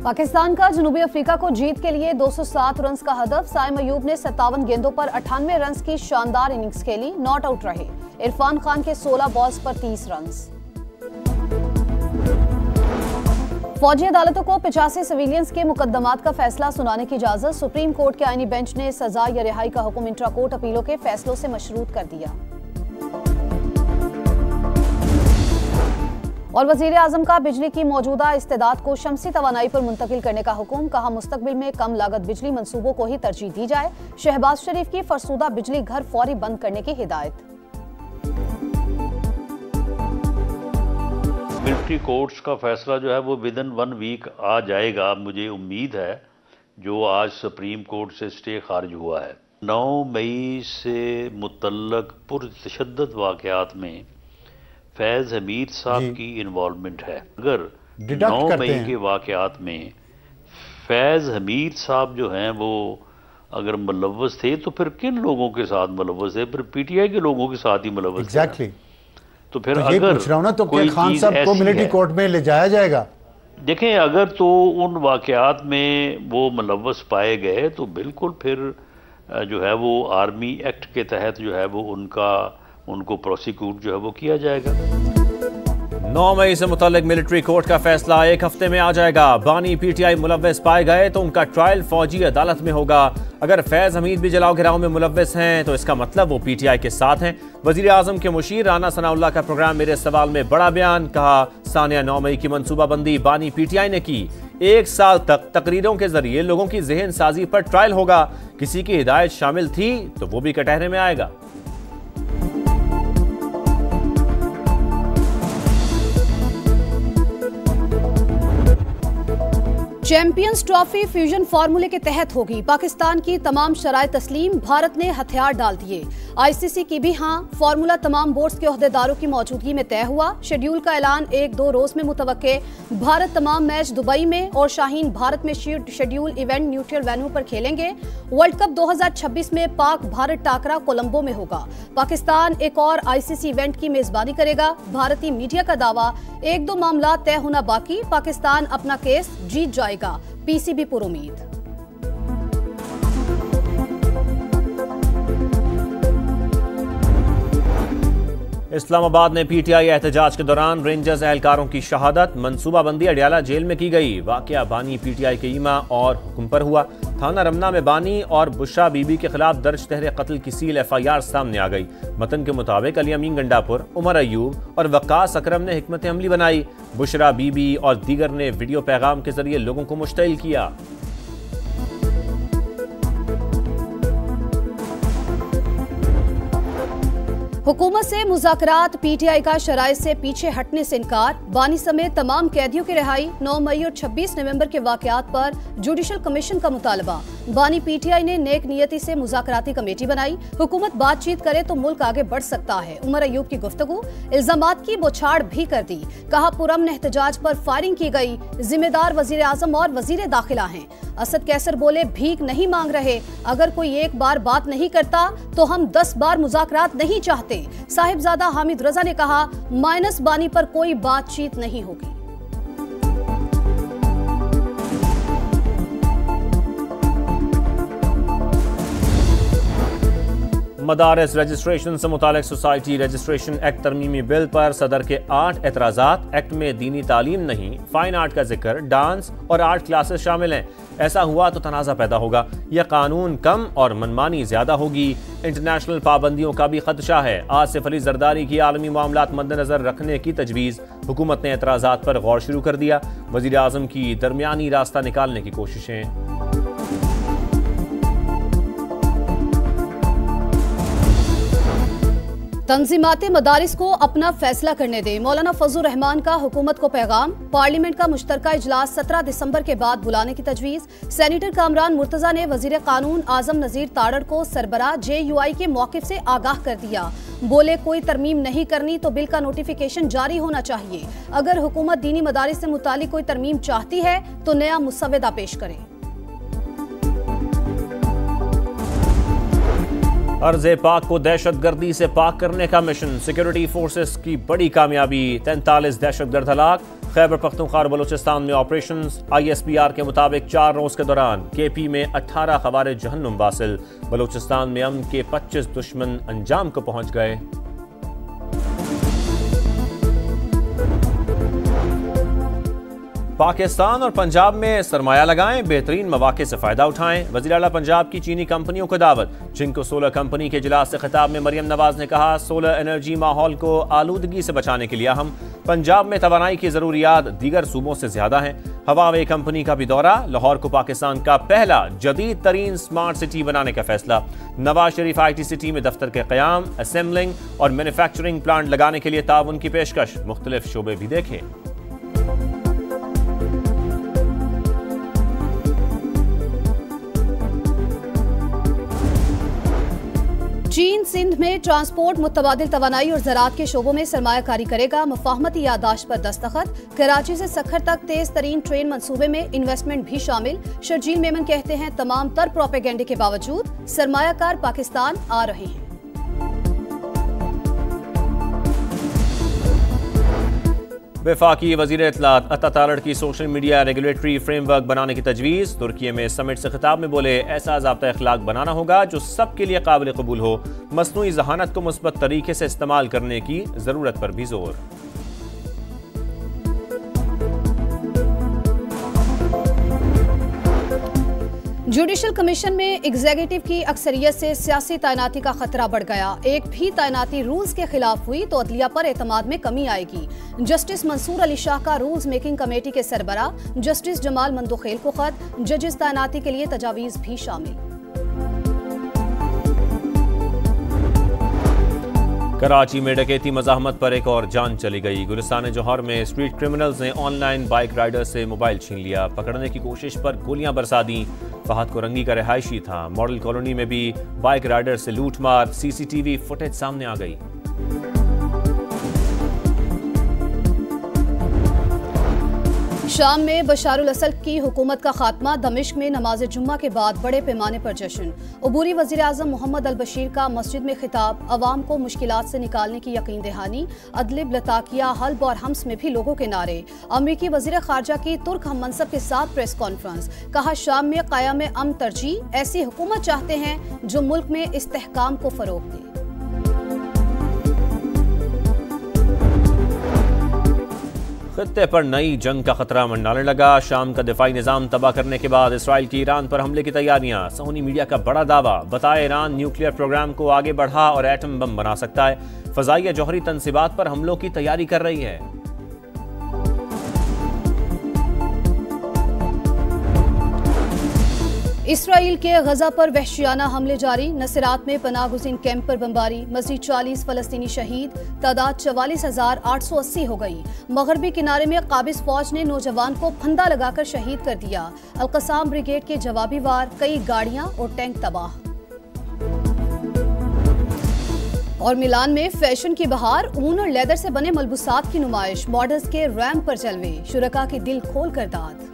पाकिस्तान का जनूबी अफ्रीका को जीत के लिए 207 रन का हदफ। साइम अयूब ने 57 गेंदों पर 98 रन की शानदार इनिंग्स खेली, नॉट आउट रहे। इरफान खान के 16 बॉल्स पर 30 रन। फौजी अदालतों को 85 सिविलियंस के मुकदमात का फैसला सुनाने की इजाजत। सुप्रीम कोर्ट के आईनी बेंच ने सजा या रिहाई का हुक्म इंट्रा कोर्ट अपीलों के फैसलों से मशरूत कर दिया। और वजीर आजम का बिजली की मौजूदा इस्तेदाद को शमसी तवानाई पर मुंतकिल करने का हुक्म। कहा, मुस्तकबिल में कम लागत बिजली मंसूबों को ही तरजीह दी जाए। शहबाज शरीफ की फरसूदा बिजली घर फौरी बंद करने की हिदायत। मिलिट्री कोर्ट्स का फैसला जो है वो विद इन 1 वीक आ जाएगा, मुझे उम्मीद है, जो आज सुप्रीम कोर्ट से स्टे खारिज हुआ है। 9 मई से मुतल्लक पुरतशद्दद वाक़यात में फैज़ हमीद साहब की इन्वॉल्वमेंट है। अगर 9 मई के वाक़यात में फैज़ हमीद साहब जो हैं वो अगर मुलव्वस थे तो फिर किन लोगों के साथ मुलव्वस थे? फिर पीटीआई के लोगों के साथ ही मुलव्वस थे। तो फिर अगर पूछ रहा हूं ना, तो क्या खान साहब को मिलिट्री कोर्ट में ले जाया जाएगा? देखें, अगर तो उन वाक़यात में वो मुलव्वस पाए गए तो बिल्कुल फिर जो है वो आर्मी एक्ट के तहत जो है वो उनको प्रोसिक्यूट जो है वो किया जाएगा। 9 मई से मुतल्लिक मिलिट्री कोर्ट का फैसला 1 हफ्ते में आ जाएगा। बानी पीटीआई मुलव्वस पाए गए तो उनका ट्रायल फौजी अदालत में होगा। अगर फैज हमीद भी जलाओ गिराओ में मुलव्वस हैं तो इसका मतलब वो पीटीआई के साथ हैं। वजीर आजम के मुशीर राना सनाउल्लाह का प्रोग्राम मेरे सवाल में बड़ा बयान। कहा, सानिया 9 मई की मनसूबाबंदी बानी पीटीआई ने की। 1 साल तक तकरीरों के जरिए लोगों की जहन साजी पर ट्रायल होगा। किसी की हिदायत शामिल थी तो वो भी कटहरे में आएगा। चैंपियंस ट्रॉफी फ्यूजन फार्मूले के तहत होगी। पाकिस्तान की तमाम शराइत तस्लीम, भारत ने हथियार डाल दिए। आईसीसी की भी हां, फार्मूला तमाम बोर्ड्स के ओहदेदारों की मौजूदगी में तय हुआ। शेड्यूल का ऐलान 1-2 रोज में मुतवक्के। भारत तमाम मैच दुबई में और शाहीन भारत में शेड्यूल इवेंट न्यूट्रल वेन्यू पर खेलेंगे। वर्ल्ड कप 2026 में पाक भारत टाकरा कोलंबो में होगा। पाकिस्तान एक और आईसीसी इवेंट की मेजबानी करेगा। भारतीय मीडिया का दावा, 1-2 मामला तय होना बाकी, पाकिस्तान अपना केस जीत जाएगा। पीसीबी पुरुमीद। इस्लामाबाद में पीटीआई एहतजाज के दौरान रेंजर्स एहलकारों की शहादत। मनसूबाबंदी अडियाला जेल में की गई। वाकया बानी पीटीआई के ईमा और हुक्म पर हुआ। थाना रमना में बानी और बुशरा बीबी के खिलाफ दर्ज तहरीर कत्ल की सील एफआईआर सामने आ गई। मतन के मुताबिक अली अमीन गंडापुर, उमर अयूब और वक्कास अकरम ने हिकमत अमली बनाई। बुशरा बीबी और दीगर ने वीडियो पैगाम के जरिए लोगों को मुश्तइल किया। हुकूमत से मुज़ाकरात, पीटीआई का शराइत से पीछे हटने से इनकार। बानी समेत तमाम कैदियों की रिहाई। 9 मई और 26 नवंबर के वाकयात पर जुडिशल कमीशन का मुतालबा। बानी पीटीआई ने नेक नियति से मुज़ाकराती कमेटी बनाई। हुकूमत बातचीत करे तो मुल्क आगे बढ़ सकता है। उमर अयूब की गुफ्तगू, इल्जामात की बौछार भी कर दी। कहा, पुरअमन एहतजाज पर फायरिंग की गई। जिम्मेदार वजीर आजम और वजीर दाखिला हैं। असद कैसर बोले, भीख नहीं मांग रहे। अगर कोई एक बार बात नहीं करता तो हम 10 बार मुज़ाकरात नहीं चाहते। साहिबजादा हामिद रजा ने कहा, माइनस बानी पर कोई बातचीत नहीं होगी। मदारस रजिस्ट्रेशन से मुतालिक सोसाइटी रजिस्ट्रेशन एक्ट तरमीमी बिल पर सदर के 8 एतराज़ात। एक्ट में दीनी तालीम नहीं, फाइन आर्ट का जिक्र, डांस और आर्ट क्लासेस शामिल हैं। ऐसा हुआ तो तनाज़ा पैदा होगा। यह कानून कम और मनमानी ज्यादा होगी। इंटरनेशनल पाबंदियों का भी खदशा है। आसिफ अली जरदारी की आलमी मामलात मद्देनजर रखने की तजवीज़। हुकूमत ने एतराज़ात पर गौर शुरू कर दिया। वज़ीर आज़म की दरमियानी रास्ता निकालने की कोशिशें। तंजीमाते मदारिस को अपना फैसला करने दें। मौलाना फजलुर रहमान का हुकूमत को पैगाम। पार्लियामेंट का मुश्तरका इजलास 17 दिसंबर के बाद बुलाने की तजवीज़। सेनेटर कामरान मुर्तजा ने वजीर कानून आजम नजीर तारड़ को सरबराह JUI के मौक़िफ़ से आगाह कर दिया। बोले, कोई तरमीम नहीं करनी तो बिल का नोटिफिकेशन जारी होना चाहिए। अगर हुकूमत दीनी मदारिस से मुतालिक कोई तरमीम चाहती है तो नया मुसव्वदा पेश करे। अर्ज़े पाक को दहशतगर्दी से पाक करने का मिशन। सिक्योरिटी फोर्सेस की बड़ी कामयाबी। 43 दहशतगर्द हलाक। खैबर पख्तूनख्वा और बलूचिस्तान में ऑपरेशंस। ISPR के मुताबिक 4 रोज के दौरान KP में 18 खवारिज जहन्नुम वासिल। बलूचिस्तान में अमन के 25 दुश्मन अंजाम को पहुंच गए। पाकिस्तान और पंजाब में सरमाया लगाएं, बेहतरीन मौके से फायदा उठाएं। वज़ीर आला पंजाब की चीनी कंपनियों को दावत। जिनको सोलर कंपनी के इजलास से खिताब में मरियम नवाज ने कहा, सोलर एनर्जी माहौल को आलूदगी से बचाने के लिए अहम। पंजाब में तवानाई की जरूरियात दीगर सूबों से ज्यादा हैं। हवावे कंपनी का भी दौरा। लाहौर को पाकिस्तान का पहला जदीद तरीन स्मार्ट सिटी बनाने का फैसला। नवाज शरीफ IT सिटी में दफ्तर के क़याम, असेंबलिंग और मैन्युफैक्चरिंग प्लांट लगाने के लिए ताउन की पेशकश। मुख्तलिफ शोबे भी देखें। चीन सिंध में ट्रांसपोर्ट, मुतबादिल तवानाई और ज़राअत के शोबों में सरमायाकारी करेगा। मुफाहमती याददाश्त पर दस्तखत। कराची से सखर तक तेज तरीन ट्रेन मंसूबे में इन्वेस्टमेंट भी शामिल। शर्जील मेमन कहते हैं, तमाम तर प्रोपेगेंडे के बावजूद सरमायाकार पाकिस्तान आ रहे हैं। वफाकी वज़ीर इत्तलात अता तारड़ की सोशल मीडिया रेगुलेटरी फ्रेमवर्क बनाने की तजवीज़। तुर्की में समिट से खिताब में बोले, ऐसा ज़ाब्ता अखलाक बनाना होगा जो सबके लिए काबिल कबूल हो। मसनूई जहानत को मुस्बत तरीके से इस्तेमाल करने की ज़रूरत पर भी जोर। जुडिशल कमीशन में एग्जीक्यूटिव की अक्सरियत से सियासी तैनाती का खतरा बढ़ गया। एक भी तैनाती रूल्स के खिलाफ हुई तो अदलिया पर एतमाद में कमी आएगी। जस्टिस मंसूर अली शाह का रूल्स मेकिंग कमेटी के सरबरा जस्टिस जमाल मंदोखेल को खत। जजेस तैनाती के लिए तजावीज़ भी शामिल। कराची में डकैती मज़ाहमत पर एक और जान चली गई। गुलिस्तान जौहर में स्ट्रीट क्रिमिनल्स ने ऑनलाइन बाइक राइडर से मोबाइल छीन लिया। पकड़ने की कोशिश पर गोलियां बरसा दी। फहद कोरंगी का रिहायशी था। मॉडल कॉलोनी में भी बाइक राइडर से लूटमार। CCTV फुटेज सामने आ गई। शाम में बशारुल असद की हुकूमत का खात्मा। दमिश्क में नमाज जुम्मा के बाद बड़े पैमाने पर जश्न। अबूरी वज़ीर आज़म मोहम्मद अल बशीर का मस्जिद में खिताब। अवाम को मुश्किलात से निकालने की यकीन दहानी। अदलिब, लताकिया, हल्ब और हम्स में भी लोगों के नारे। अमरीकी वज़ीर ख़ारजा की तुर्क हम मनसब के साथ प्रेस कॉन्फ्रेंस। कहा, शाम में क़याम अमन तरजीह। ऐसी हुकूमत चाहते हैं जो मुल्क में इस्तेहकाम को फ़रोग़ दे। खित्ते पर नई जंग का खतरा मंडाने लगा। शाम का दिफाई निज़ाम तबाह करने के बाद इसराइल की ईरान पर हमले की तैयारियां। सऊदी मीडिया का बड़ा दावा। बताया, ईरान न्यूक्लियर प्रोग्राम को आगे बढ़ा और एटम बम बना सकता है। फ़ज़ाइया जौहरी तनसीबात पर हमलों की तैयारी कर रही है। इसराइल के गजा पर वहशियाना हमले जारी। नसरात में पनाहगुज़ीन कैंप पर बमबारी। मज़ीद 40 फ़लस्तीनी शहीद। तादाद 44,880 हो गई। मगरबी किनारे में काबिज़ फौज ने नौजवान को फंदा लगाकर शहीद कर दिया। अल-क़साम ब्रिगेड के जवाबी वार। कई गाड़ियां और टैंक तबाह। और मिलान में फैशन की बहार। ऊन और लेदर से बने मलबूसात की नुमाइश। मॉडल्स के रैंप पर जलवे। शुरका की दिल खोल कर दाद।